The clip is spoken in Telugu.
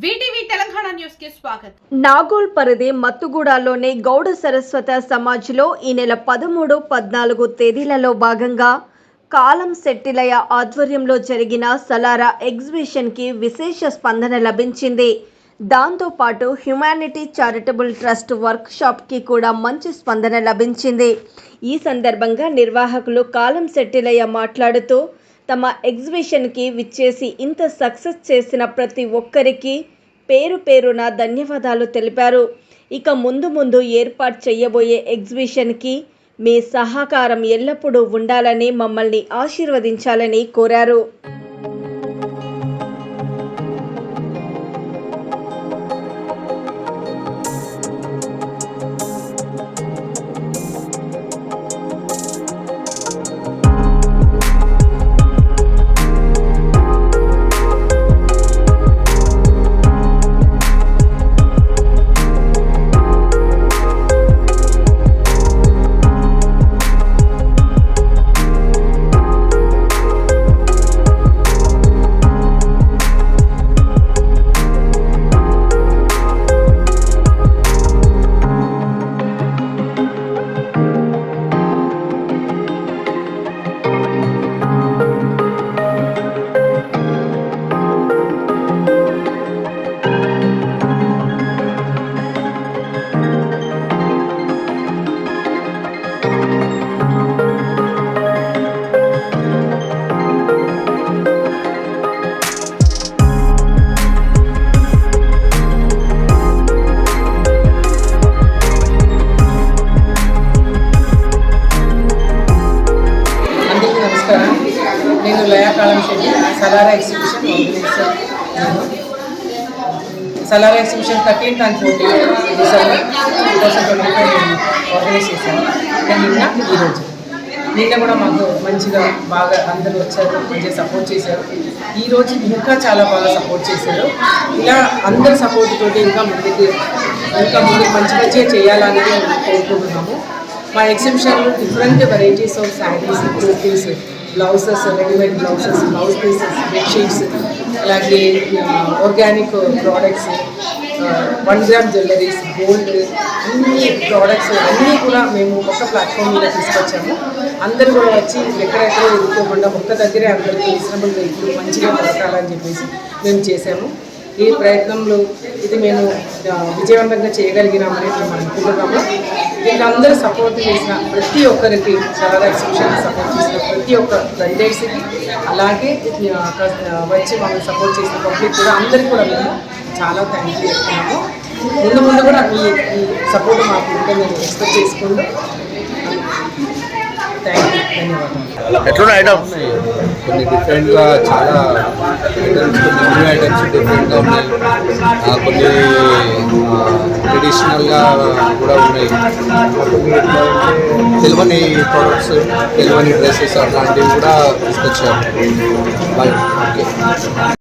వీటీవీ తెలంగాణ న్యూస్ కి స్వాగతం. నాగోల్ పరిధి మత్తుగూడలోని గౌడ సరస్వత సమాజ్లో ఈ నెల 13, 14 తేదీలలో భాగంగా కాలం శెట్టిలయ ఆధ్వర్యంలో జరిగిన సలారా ఎగ్జిబిషన్కి విశేష స్పందన లభించింది. దాంతో పాటు హ్యుమానిటీ చారిటబుల్ ట్రస్ట్ వర్క్ షాప్కి కూడా మంచి స్పందన లభించింది. ఈ సందర్భంగా నిర్వాహకులు కాలం శెట్టిలయ మాట్లాడుతూ తమ ఎగ్జిబిషన్కి విచ్చేసి ఇంత సక్సెస్ చేసిన ప్రతి ఒక్కరికి పేరు పేరున ధన్యవాదాలు తెలిపారు. ఇక ముందు ఏర్పాటు చేయబోయే ఎగ్జిబిషన్కి మీ సహకారం ఎల్లప్పుడూ ఉండాలని, మమ్మల్ని ఆశీర్వదించాలని కోరారు. నేను Layakalam Shetty Salara exhibition organiser. Salara exhibition 13th and 14th December 2025 నేను ఆర్గనైజ్ చేశాను. నిన్న కూడా మాకు మంచిగా బాగా అందరూ వచ్చారు, మంచిగా సపోర్ట్ చేశారు. ఈరోజు ఇంకా చాలా బాగా సపోర్ట్ చేశారు. ఇలా అందరి సపోర్ట్ తోటి ఇంకా ముందుకు మంచిగా చేయాలని కోరుకుంటున్నాము. మా ఎగ్జిబిషన్లో different varieties of saris, kurtis, blouses, readymade blouses, blouse pieces, bedsheets, అలాగే organic products, 1 gram jewelleries, gold, అన్ని ప్రోడక్ట్స్ అన్నీ కూడా మేము ఒక ప్లాట్ఫామ్ మీద తీసుకొచ్చాము. అందరూ కూడా వచ్చి ఎక్కడెక్కడో ఎదుర్కోకుండా ఒక్క దగ్గరే అందరికీ రీజనబుల్ రేట్లు మంచిగా దొరకాలని చెప్పేసి మేము చేసాము. ఈ ప్రయత్నంలో ఇది మేము విజయవంతంగా చేయగలిగినామని మేము అనుకుంటున్నాము. దీనికి అందరూ సపోర్ట్ చేసిన ప్రతి ఒక్కరికి, సలారా ఎగ్జిబిషన్ సపోర్ట్ చేసిన ప్రతి ఒక్క వెండర్స్కి, అలాగే వచ్చి మమ్మల్ని సపోర్ట్ చేసిన పబ్లిక్ కూడా అందరికీ కూడా మేము చాలా థ్యాంక్ యూ చెప్తున్నాము. ముందు కూడా ఈ సపోర్ట్ మాకు ఉంటే నేను ఎక్స్పెక్ట్ చేసుకుంటూ ఎట్లా ఐటమ్స్ కొన్ని డిఫరెంట్గా చాలా ఐటమ్స్, కొన్ని న్యూ ఐటమ్స్ డిఫరెంట్గా ఉన్నాయి, కొన్ని ట్రెడిషనల్గా కూడా ఉన్నాయి. తెలియని ప్రోడక్ట్స్, తెలియని డ్రెస్సెస్ అట్లాంటివి కూడా తీసుకొచ్చారు. ఓకే.